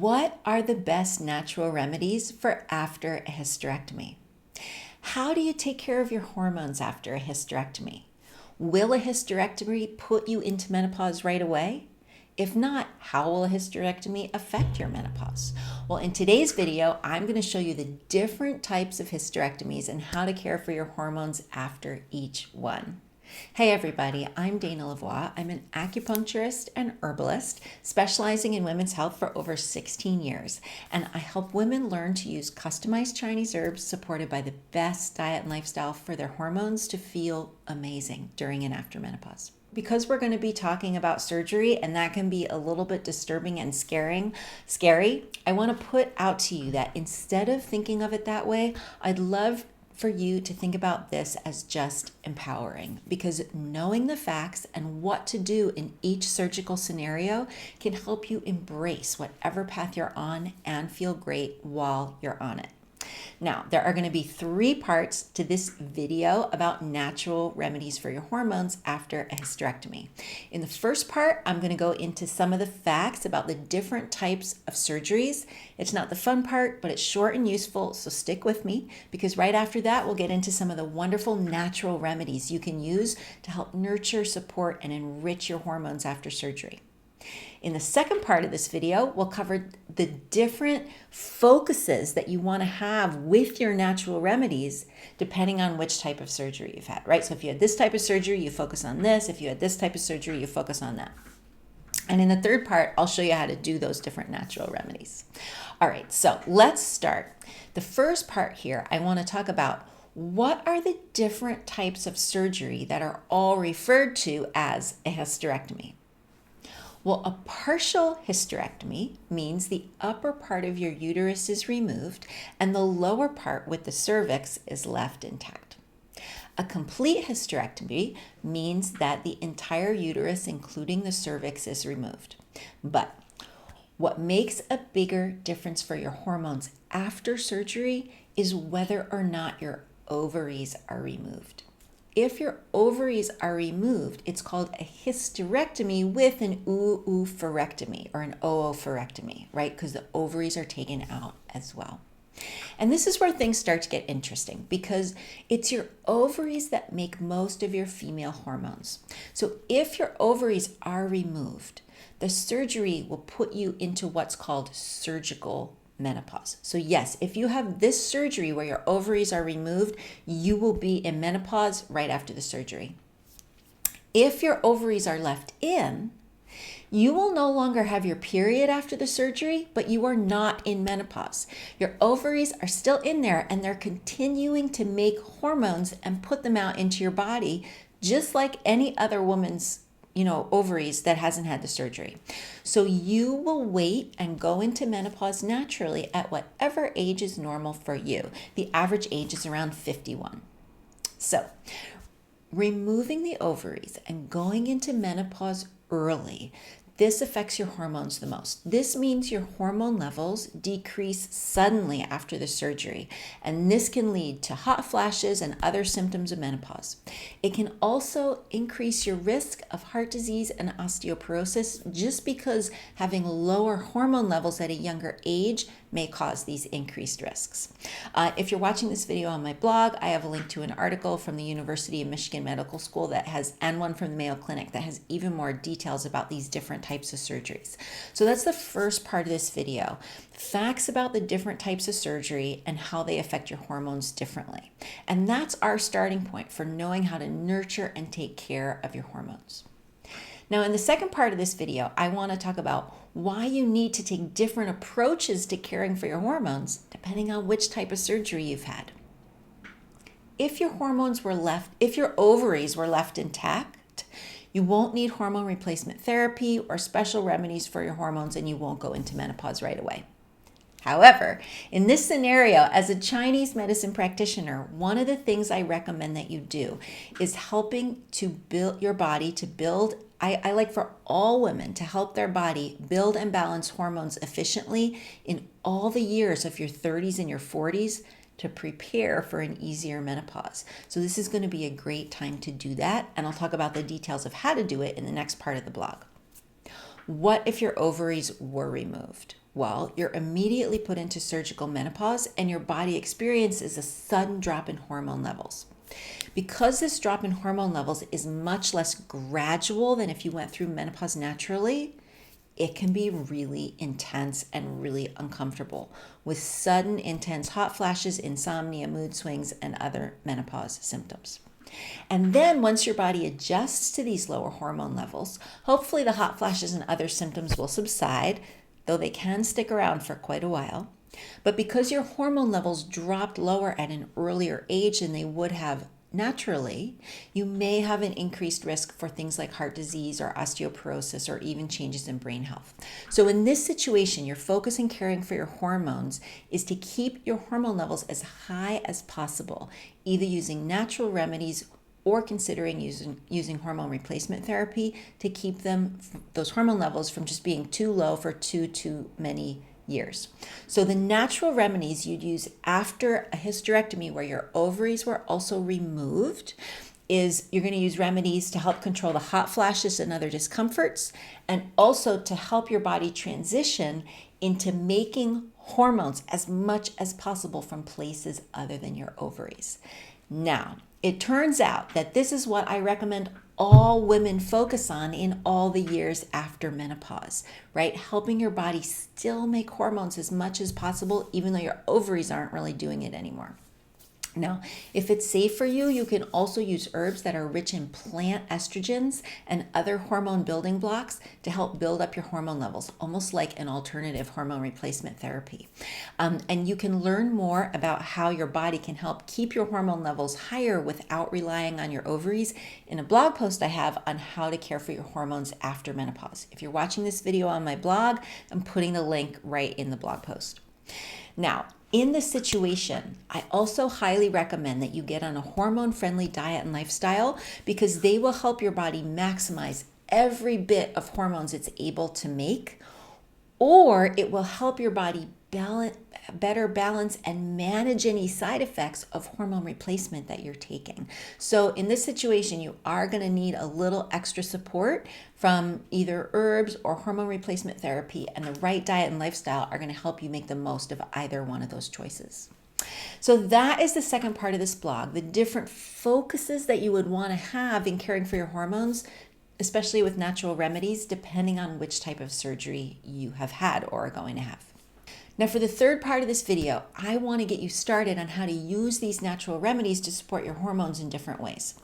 What are the best natural remedies for after a hysterectomy? How do you take care of your hormones after a hysterectomy? Will a hysterectomy put you into menopause right away? If not, how will a hysterectomy affect your menopause? Well, in today's video, I'm going to show you the different types of hysterectomies and how to care for your hormones after each one. Hey everybody, I'm Dana Lavoie. I'm an acupuncturist and herbalist specializing in women's health for over 16 years, and I help women learn to use customized Chinese herbs supported by the best diet and lifestyle for their hormones to feel amazing during and after menopause. Because we're going to be talking about surgery and that can be a little bit disturbing and scary, I want to put out to you that instead of thinking of it that way, I'd love for you to think about this as just empowering, because knowing the facts and what to do in each surgical scenario can help you embrace whatever path you're on and feel great while you're on it. Now, there are going to be 3 parts to this video about natural remedies for your hormones after a hysterectomy. In the first part, I'm going to go into some of the facts about the different types of surgeries. It's not the fun part, but it's short and useful, so stick with me, because right after that, we'll get into some of the wonderful natural remedies you can use to help nurture, support, and enrich your hormones after surgery. In the second part of this video, we'll cover the different focuses that you want to have with your natural remedies depending on which type of surgery you've had, right? So if you had this type of surgery, you focus on this. If you had this type of surgery, you focus on that. And in the third part, I'll show you how to do those different natural remedies. All right, so let's start. The first part here, I want to talk about what are the different types of surgery that are all referred to as a hysterectomy. Well, a partial hysterectomy means the upper part of your uterus is removed and the lower part with the cervix is left intact. A complete hysterectomy means that the entire uterus, including the cervix, is removed. But what makes a bigger difference for your hormones after surgery is whether or not your ovaries are removed. If your ovaries are removed, it's called a hysterectomy with an oophorectomy or an oophorectomy, right? Because the ovaries are taken out as well. And this is where things start to get interesting because it's your ovaries that make most of your female hormones. So if your ovaries are removed, the surgery will put you into what's called surgical menopause. So yes, if you have this surgery where your ovaries are removed, you will be in menopause right after the surgery. If your ovaries are left in, you will no longer have your period after the surgery, but you are not in menopause. Your ovaries are still in there and they're continuing to make hormones and put them out into your body, just like any other woman's ovaries that hasn't had the surgery. So you will wait and go into menopause naturally at whatever age is normal for you. The average age is around 51. So removing the ovaries and going into menopause early, this affects your hormones the most. This means your hormone levels decrease suddenly after the surgery, and this can lead to hot flashes and other symptoms of menopause. It can also increase your risk of heart disease and osteoporosis just because having lower hormone levels at a younger age may cause these increased risks. If you're watching this video on my blog, I have a link to an article from the University of Michigan Medical School and one from the Mayo Clinic that has even more details about these different types of surgeries. So that's the first part of this video. Facts about the different types of surgery and how they affect your hormones differently. And that's our starting point for knowing how to nurture and take care of your hormones. Now, in the second part of this video, I want to talk about why you need to take different approaches to caring for your hormones depending on which type of surgery you've had. If your ovaries were left intact, you won't need hormone replacement therapy or special remedies for your hormones, and you won't go into menopause right away. However, in this scenario, as a Chinese medicine practitioner, one of the things I recommend that you do is helping to build your body to build. I like for all women to help their body build and balance hormones efficiently in all the years of your 30s and your 40s to prepare for an easier menopause. So this is going to be a great time to do that, and I'll talk about the details of how to do it in the next part of the blog. What if your ovaries were removed? Well, you're immediately put into surgical menopause and your body experiences a sudden drop in hormone levels. Because this drop in hormone levels is much less gradual than if you went through menopause naturally, it can be really intense and really uncomfortable with sudden, intense hot flashes, insomnia, mood swings, and other menopause symptoms. And then once your body adjusts to these lower hormone levels, hopefully the hot flashes and other symptoms will subside, though they can stick around for quite a while. But because your hormone levels dropped lower at an earlier age than they would have naturally, you may have an increased risk for things like heart disease or osteoporosis or even changes in brain health. So in this situation, your focus in caring for your hormones is to keep your hormone levels as high as possible, either using natural remedies or considering using hormone replacement therapy to keep those hormone levels from just being too low for too many years. So the natural remedies you'd use after a hysterectomy where your ovaries were also removed is you're going to use remedies to help control the hot flashes and other discomforts, and also to help your body transition into making hormones as much as possible from places other than your ovaries. Now, it turns out that this is what I recommend all women focus on in all the years after menopause, right? Helping your body still make hormones as much as possible, even though your ovaries aren't really doing it anymore. Now, if it's safe for you, you can also use herbs that are rich in plant estrogens and other hormone building blocks to help build up your hormone levels, almost like an alternative hormone replacement therapy. And you can learn more about how your body can help keep your hormone levels higher without relying on your ovaries in a blog post I have on how to care for your hormones after menopause. If you're watching this video on my blog, I'm putting the link right in the blog post. Now, in this situation, I also highly recommend that you get on a hormone-friendly diet and lifestyle because they will help your body maximize every bit of hormones it's able to make, or it will help your body better balance and manage any side effects of hormone replacement that you're taking. So in this situation, you are going to need a little extra support from either herbs or hormone replacement therapy, and the right diet and lifestyle are going to help you make the most of either one of those choices. So that is the second part of this blog, the different focuses that you would want to have in caring for your hormones, especially with natural remedies, depending on which type of surgery you have had or are going to have. Now for the third part of this video, I want to get you started on how to use these natural remedies to support your hormones in different ways.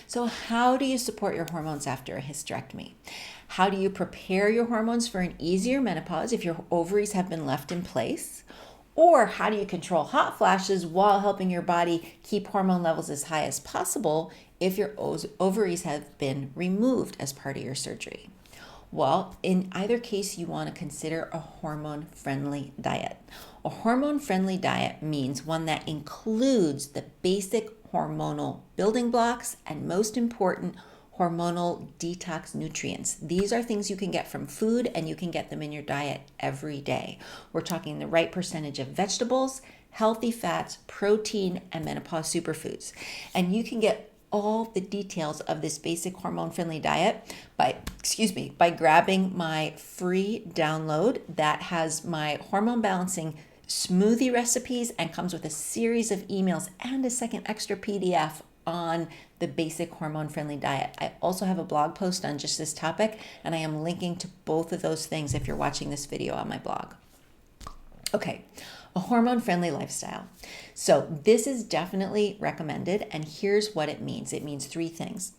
So how do you support your hormones after a hysterectomy? How do you prepare your hormones for an easier menopause if your ovaries have been left in place? Or how do you control hot flashes while helping your body keep hormone levels as high as possible if your ovaries have been removed as part of your surgery? Well, in either case, you want to consider a hormone-friendly diet. A hormone-friendly diet means one that includes the basic hormonal building blocks and, most important, hormonal detox nutrients. These are things you can get from food, and you can get them in your diet every day. We're talking the right percentage of vegetables, healthy fats, protein, and menopause superfoods. And you can get all the details of this basic hormone-friendly diet by grabbing my free download that has my hormone balancing smoothie recipes and comes with a series of emails and a second extra PDF on the basic hormone-friendly diet. I also have a blog post on just this topic, and I am linking to both of those things if you're watching this video on my blog. Okay, a hormone-friendly lifestyle. So this is definitely recommended, and here's what it means. It means three things.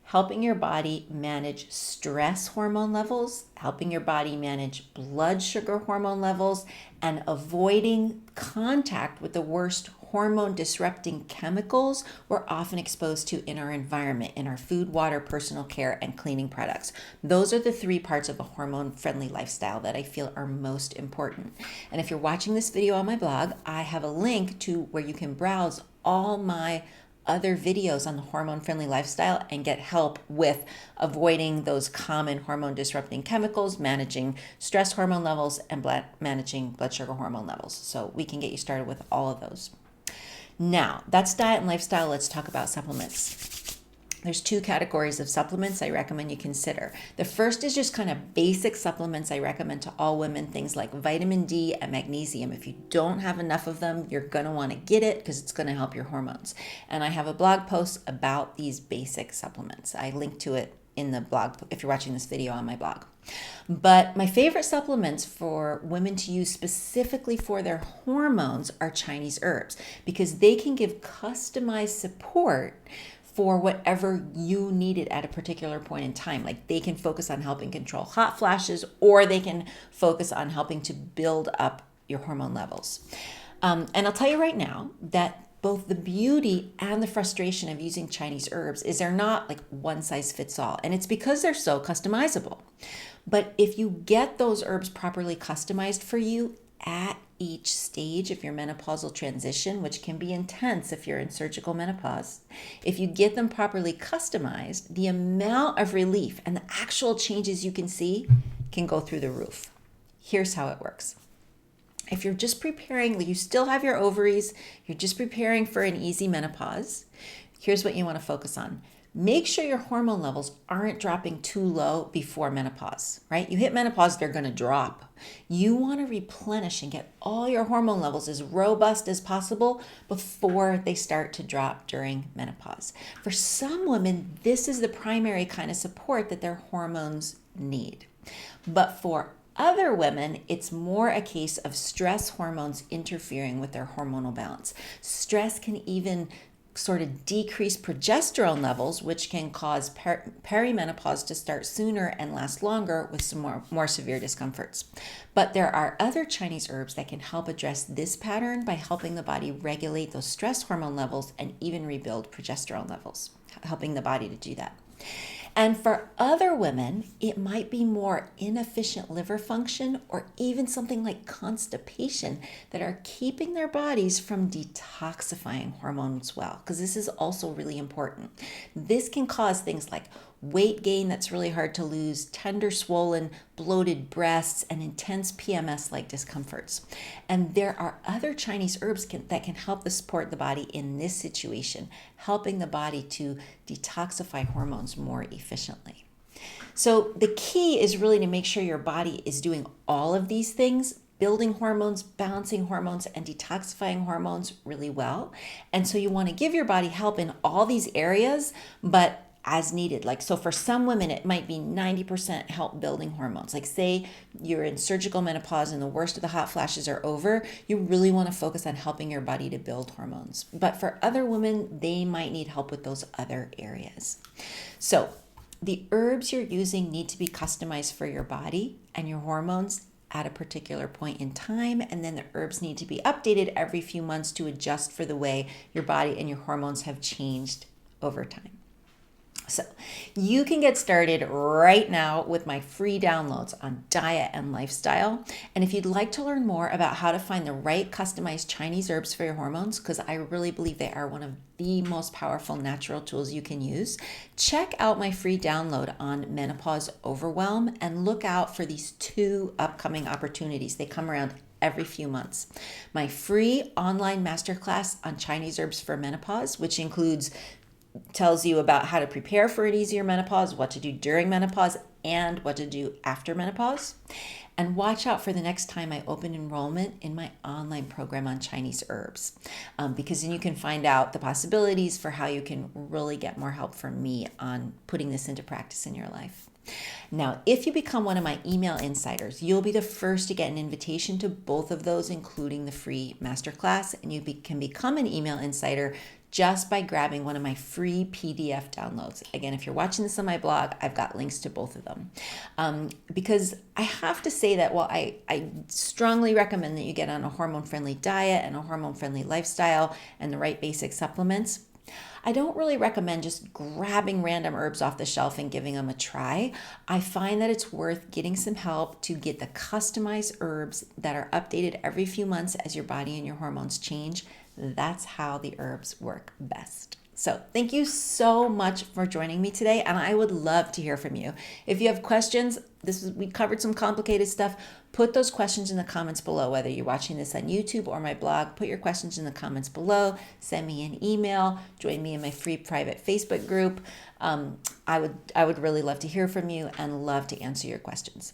Helping your body manage stress hormone levels, helping your body manage blood sugar hormone levels, and avoiding contact with the worst hormone disrupting chemicals we're often exposed to in our environment, in our food, water, personal care, and cleaning products. Those are the three parts of a hormone-friendly lifestyle that I feel are most important. And if you're watching this video on my blog, I have a link to where you can browse all my other videos on the hormone-friendly lifestyle and get help with avoiding those common hormone disrupting chemicals, managing stress hormone levels, and managing blood sugar hormone levels. So we can get you started with all of those. Now, that's diet and lifestyle. Let's talk about supplements. There's two categories of supplements I recommend you consider. The first is just kind of basic supplements I recommend to all women, things like vitamin D and magnesium. If you don't have enough of them, you're going to want to get it because it's going to help your hormones. And I have a blog post about these basic supplements. I link to it in the blog if you're watching this video on my blog. But my favorite supplements for women to use specifically for their hormones are Chinese herbs because they can give customized support for whatever you needed at a particular point in time. Like they can focus on helping control hot flashes, or they can focus on helping to build up your hormone levels. And I'll tell you right now that both the beauty and the frustration of using Chinese herbs is they're not like one size fits all. And it's because they're so customizable. But if you get those herbs properly customized for you at each stage of your menopausal transition, which can be intense if you're in surgical menopause, if you get them properly customized, the amount of relief and the actual changes you can see can go through the roof. Here's how it works. If you're just preparing, you still have your ovaries, you're just preparing for an easy menopause, here's what you want to focus on. Make sure your hormone levels aren't dropping too low before menopause, right? You hit menopause, they're going to drop. You want to replenish and get all your hormone levels as robust as possible before they start to drop during menopause. For some women, this is the primary kind of support that their hormones need. But for other women, it's more a case of stress hormones interfering with their hormonal balance. Stress can even sort of decrease progesterone levels, which can cause perimenopause to start sooner and last longer with some more severe discomforts. But there are other Chinese herbs that can help address this pattern by helping the body regulate those stress hormone levels and even rebuild progesterone levels, helping the body to do that. And for other women, it might be more inefficient liver function or even something like constipation that are keeping their bodies from detoxifying hormones well, because this is also really important. This can cause things like weight gain that's really hard to lose, tender, swollen, bloated breasts, and intense PMS-like discomforts. And there are other Chinese herbs that can help to support the body in this situation, helping the body to detoxify hormones more efficiently. So the key is really to make sure your body is doing all of these things, building hormones, balancing hormones, and detoxifying hormones really well. And so you want to give your body help in all these areas, but as needed. Like, so for some women, it might be 90% help building hormones. Like say you're in surgical menopause and the worst of the hot flashes are over, you really want to focus on helping your body to build hormones. But for other women, they might need help with those other areas. So the herbs you're using need to be customized for your body and your hormones at a particular point in time, and then the herbs need to be updated every few months to adjust for the way your body and your hormones have changed over time. So you can get started right now with my free downloads on diet and lifestyle. And if you'd like to learn more about how to find the right customized Chinese herbs for your hormones, because I really believe they are one of the most powerful natural tools you can use, check out my free download on menopause overwhelm and look out for these two upcoming opportunities. They come around every few months. My free online masterclass on Chinese herbs for menopause, which tells you about how to prepare for an easier menopause, what to do during menopause, and what to do after menopause. And watch out for the next time I open enrollment in my online program on Chinese herbs, because then you can find out the possibilities for how you can really get more help from me on putting this into practice in your life. Now, if you become one of my email insiders, you'll be the first to get an invitation to both of those, including the free masterclass, and you can become an email insider just by grabbing one of my free PDF downloads. Again, if you're watching this on my blog, I've got links to both of them. Because I have to say that while I strongly recommend that you get on a hormone-friendly diet and a hormone-friendly lifestyle and the right basic supplements, I don't really recommend just grabbing random herbs off the shelf and giving them a try. I find that it's worth getting some help to get the customized herbs that are updated every few months as your body and your hormones change. That's how the herbs work best. So thank you so much for joining me today, and I would love to hear from you. If you have questions, we covered some complicated stuff. Put those questions in the comments below, whether you're watching this on YouTube or my blog. Put your questions in the comments below. Send me an email. Join me in my free private Facebook group. I would really love to hear from you and love to answer your questions.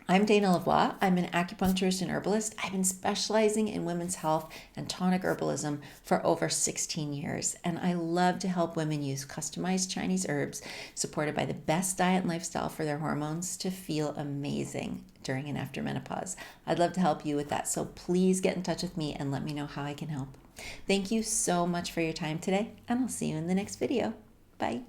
I'm Dana Lavoie. I'm an acupuncturist and herbalist. I've been specializing in women's health and tonic herbalism for over 16 years, and I love to help women use customized Chinese herbs supported by the best diet and lifestyle for their hormones to feel amazing during and after menopause. I'd love to help you with that, so please get in touch with me and let me know how I can help. Thank you so much for your time today, and I'll see you in the next video. Bye.